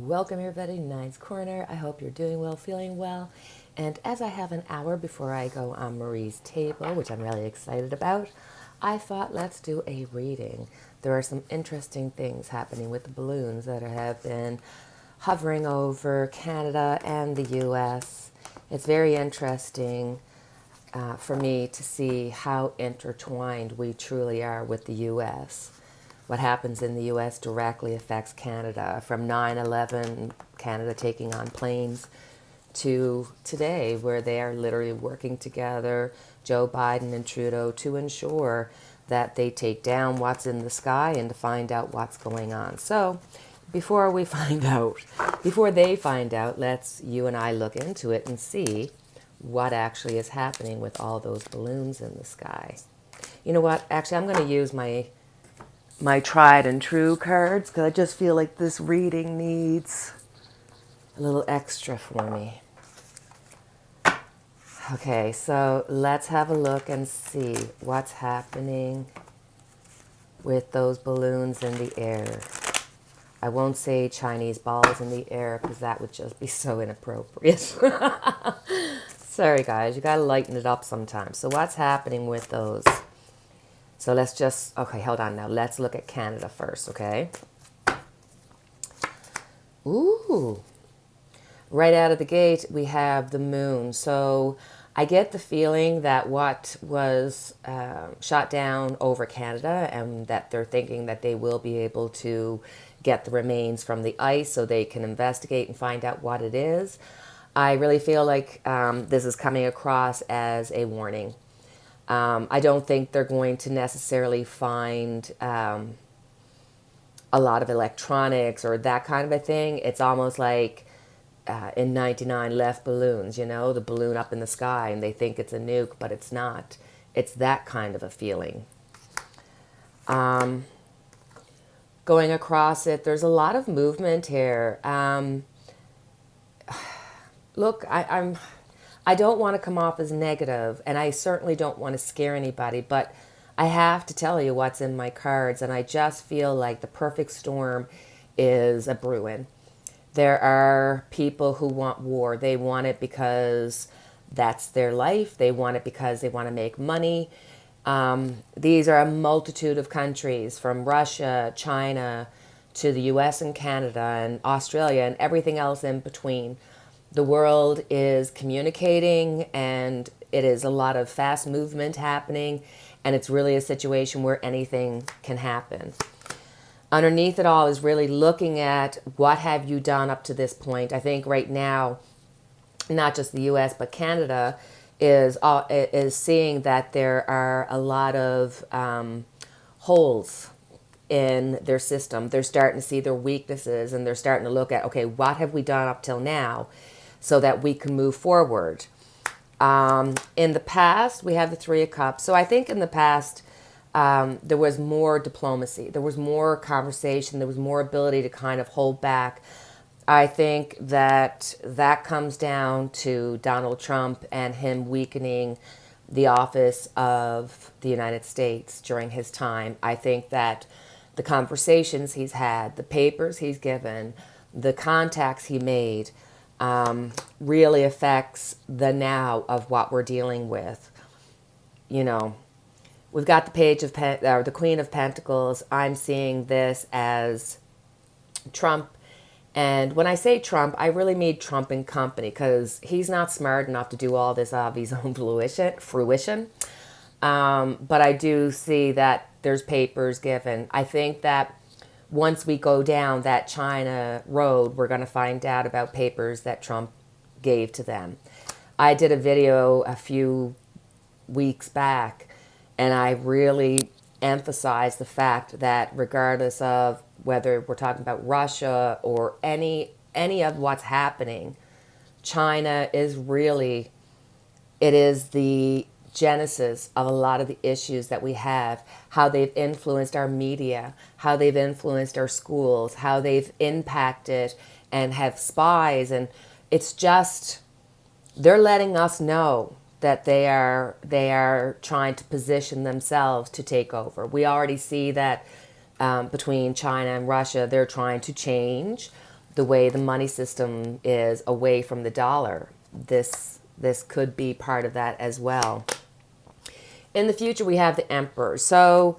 Welcome everybody to Nine's Corner. I hope you're doing well, feeling well. And as I have an hour before I go on Marie's table, which I'm really excited about, I thought let's do a reading. There are some interesting things happening with the balloons that have been hovering over Canada and the US. It's very interesting for me to see how intertwined we truly are with the US. What happens in the U.S. directly affects Canada, from 9/11, Canada taking on planes, to today, where they are literally working together, Joe Biden and Trudeau, to ensure that they take down what's in the sky and to find out what's going on. So before they find out, let's you and I look into it and see what actually is happening with all those balloons in the sky. You know what? Actually, I'm going to use my tried and true cards because I just feel like this reading needs a little extra for me. Okay, so let's have a look and see what's happening with those balloons in the air. I won't say Chinese balls in the air because that would just be so inappropriate. Sorry guys, you gotta lighten it up sometimes. So what's happening with those? So let's just, okay, hold on now. Let's look at Canada first, okay? Ooh. Right out of the gate, we have the moon. So I get the feeling that what was shot down over Canada, and that they're thinking that they will be able to get the remains from the ice so they can investigate and find out what it is. I really feel like this is coming across as a warning. I don't think they're going to necessarily find a lot of electronics or that kind of a thing. It's almost like in 99 left balloons, you know, the balloon up in the sky, and they think it's a nuke, but it's not. It's that kind of a feeling. Going across it, there's a lot of movement here. Look, I don't want to come off as negative, and I certainly don't want to scare anybody, but I have to tell you what's in my cards, and I just feel like the perfect storm is a brewing. There are people who want war. They want it because that's their life. They want it because they want to make money. These are a multitude of countries, from Russia, China, to the US and Canada and Australia and everything else in between. The world is communicating, and it is a lot of fast movement happening, and it's really a situation where anything can happen. Underneath it all is really looking at what have you done up to this point. I think right now, not just the US, but Canada is seeing that there are a lot of holes in their system. They're starting to see their weaknesses, and they're starting to look at, okay, what have we done up till now so that we can move forward. In the past, we have the Three of Cups. So I think in the past, there was more diplomacy. There was more conversation. There was more ability to kind of hold back. I think that comes down to Donald Trump and him weakening the office of the United States during his time. I think that the conversations he's had, the papers he's given, the contacts he made, really affects the now of what we're dealing with. You know, we've got the Page of the Queen of Pentacles. I'm seeing this as Trump, and when I say Trump, I really mean Trump and company, because he's not smart enough to do all this of his own fruition. But I do see that there's papers given. I think that once we go down that China road, we're going to find out about papers that Trump gave to them. I did a video a few weeks back, and I really emphasized the fact that regardless of whether we're talking about Russia or any of what's happening, China is really, it is the genesis of a lot of the issues that we have, how they've influenced our media, how they've influenced our schools, how they've impacted and have spies. And it's just, they're letting us know that they are trying to position themselves to take over. We already see that between China and Russia, they're trying to change the way the money system is away from the dollar. This could be part of that as well. In the future, we have the emperor. So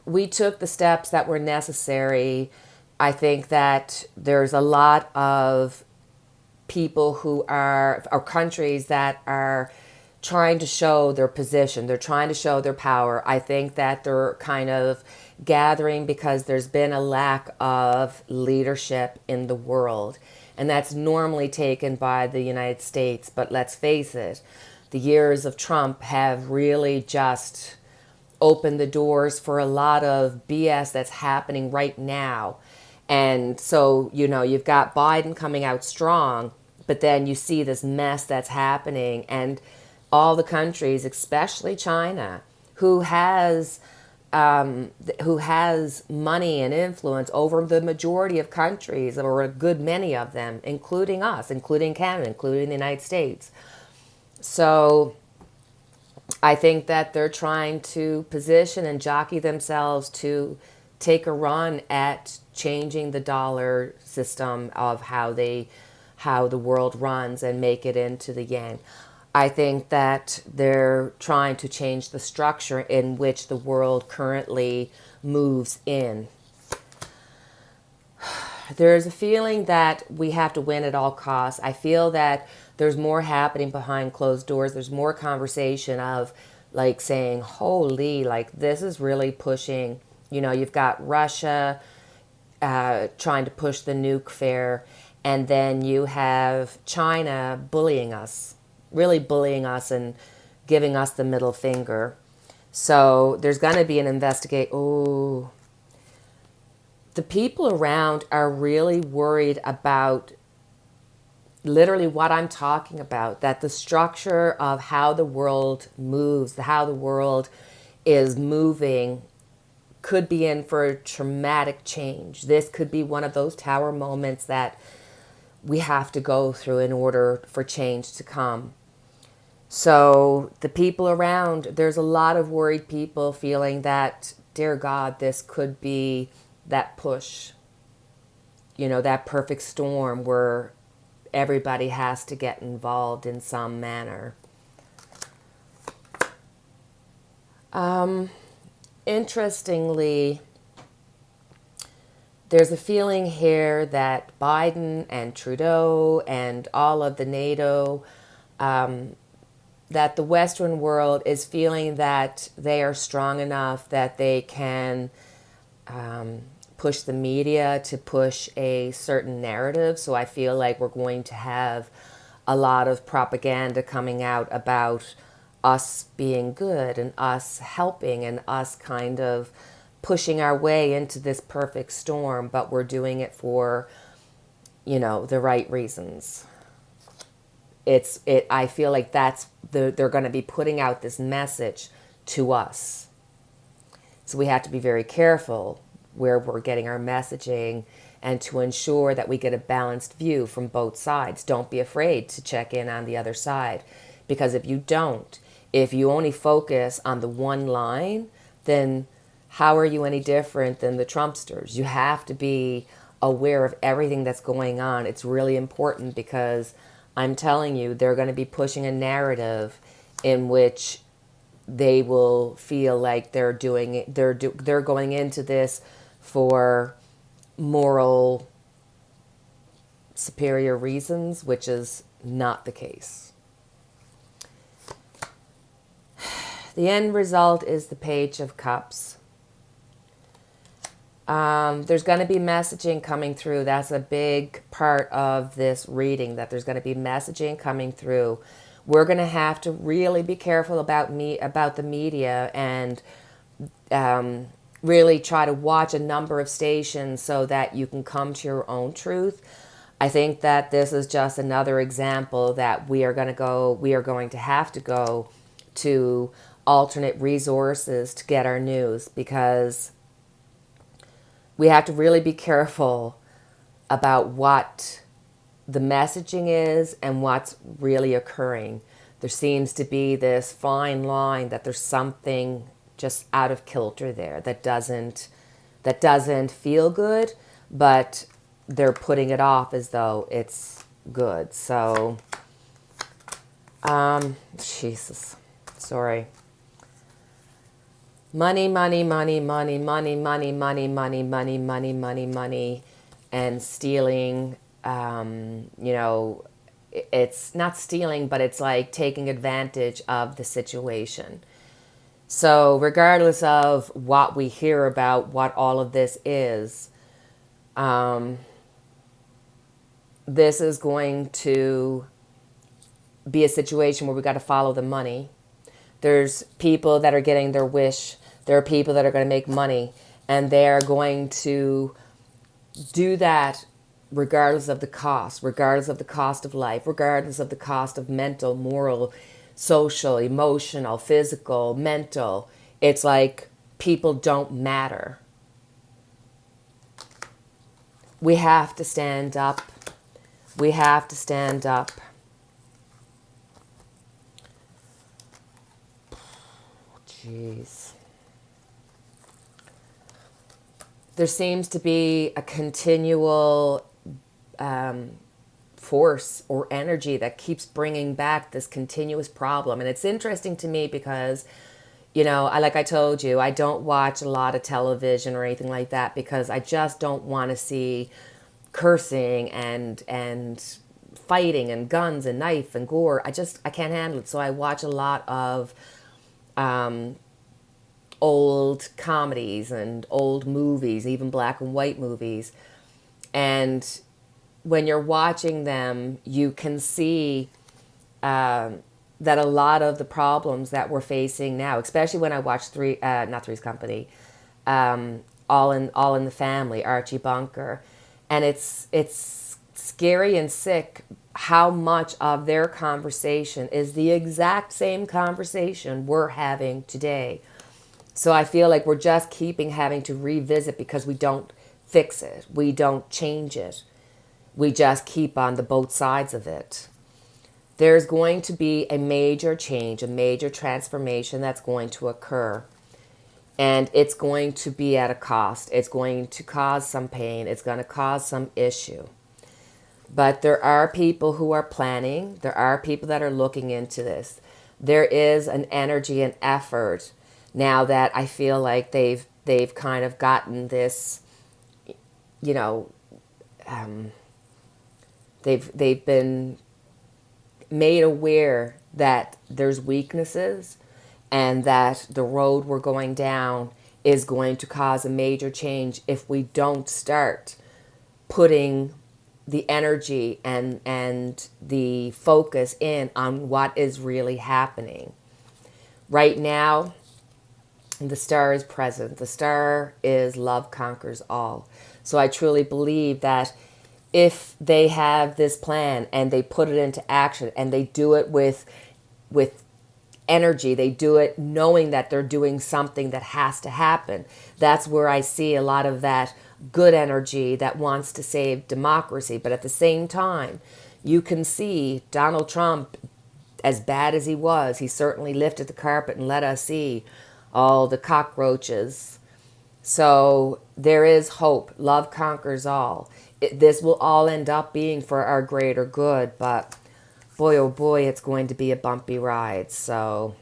we took the steps that were necessary. I think that there's a lot of people who are, or countries that are trying to show their position. They're trying to show their power. I think that they're kind of gathering because there's been a lack of leadership in the world. And that's normally taken by the United States. But let's face it, the years of Trump have really just opened the doors for a lot of BS that's happening right now. And so, you've got Biden coming out strong, but then you see this mess that's happening, and all the countries, especially China, who has money and influence over the majority of countries, or a good many of them, including us, including Canada, including the United States. So I think that they're trying to position and jockey themselves to take a run at changing the dollar system of how the world runs and make it into the yen. I think that they're trying to change the structure in which the world currently moves in. There's a feeling that we have to win at all costs. I feel that there's more happening behind closed doors. There's more conversation of like saying, holy, like this is really pushing. You've got Russia trying to push the nuke fair, and then you have China bullying us, really bullying us and giving us the middle finger. So there's going to be an investigate. Oh, the people around are really worried about literally what I'm talking about, that the structure of how the world moves, how the world is moving could be in for a traumatic change. This could be one of those tower moments that we have to go through in order for change to come. So the people around, there's a lot of worried people feeling that, dear God, this could be that push, that perfect storm where everybody has to get involved in some manner. Interestingly, there's a feeling here that Biden and Trudeau and all of the NATO, that the Western world is feeling that they are strong enough that they can push the media to push a certain narrative. So I feel like we're going to have a lot of propaganda coming out about us being good and us helping and us kind of pushing our way into this perfect storm, but we're doing it for, the right reasons. I feel like they're going to be putting out this message to us. So we have to be very careful where we're getting our messaging and to ensure that we get a balanced view from both sides. Don't be afraid to check in on the other side, because if you only focus on the one line, then how are you any different than the Trumpsters? You have to be aware of everything that's going on. It's really important, because I'm telling you, they're going to be pushing a narrative in which they will feel like they're going into this for moral superior reasons, which is not the case. The end result is the Page of Cups. There's going to be messaging coming through. That's a big part of this reading, that there's going to be messaging coming through. We're going to have to really be careful about the media, and really try to watch a number of stations so that you can come to your own truth. I think that this is just another example that we are going to have to go to alternate resources to get our news, because we have to really be careful about what the messaging is and what's really occurring. There seems to be this fine line that there's something just out of kilter there that doesn't feel good, but they're putting it off as though it's good. So, Jesus, sorry. Money, money, money, money, money, money, money, money, money, money, money, money, and stealing. It's not stealing, but it's like taking advantage of the situation. So, regardless of what we hear about what all of this is, this is going to be a situation where we got to follow the money. There's people that are getting their wish. There are people that are going to make money, and they're going to do that regardless of the cost, regardless of the cost of life, regardless of the cost of mental, moral, social, emotional, physical, mental. It's like people don't matter. We have to stand up. We have to stand up. Jeez. There seems to be a continual force or energy that keeps bringing back this continuous problem. And it's interesting to me because, like I told you, I don't watch a lot of television or anything like that because I just don't want to see cursing and fighting and guns and knife and gore. I can't handle it. So I watch a lot of old comedies and old movies, even black and white movies. And when you're watching them, you can see that a lot of the problems that we're facing now, especially when I watch Three's Company, All in the Family, Archie Bunker, and it's scary and sick how much of their conversation is the exact same conversation we're having today. So I feel like we're just keeping having to revisit because we don't fix it. We don't change it. We just keep on the both sides of it. There's going to be a major change, a major transformation that's going to occur. And it's going to be at a cost. It's going to cause some pain. It's going to cause some issue. But there are people who are planning. There are people that are looking into this. There is an energy and effort now that I feel like they've kind of gotten this, they've been made aware that there's weaknesses and that the road we're going down is going to cause a major change if we don't start putting the energy and the focus in on what is really happening. Right now, the star is present. The star is love conquers all. So I truly believe that if they have this plan and they put it into action and they do it with energy, they do it knowing that they're doing something that has to happen. That's where I see a lot of that good energy that wants to save democracy. But at the same time, you can see Donald Trump, as bad as he was, he certainly lifted the carpet and let us see all the cockroaches. So there is hope. Love conquers all. This will all end up being for our greater good, but boy, oh boy, it's going to be a bumpy ride. So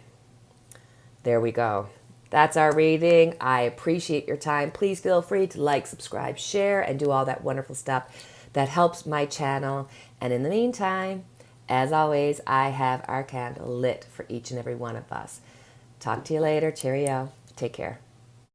there we go. That's our reading. I appreciate your time. Please feel free to like, subscribe, share, and do all that wonderful stuff that helps my channel. And in the meantime, as always, I have our candle lit for each and every one of us. Talk to you later. Cheerio. Take care.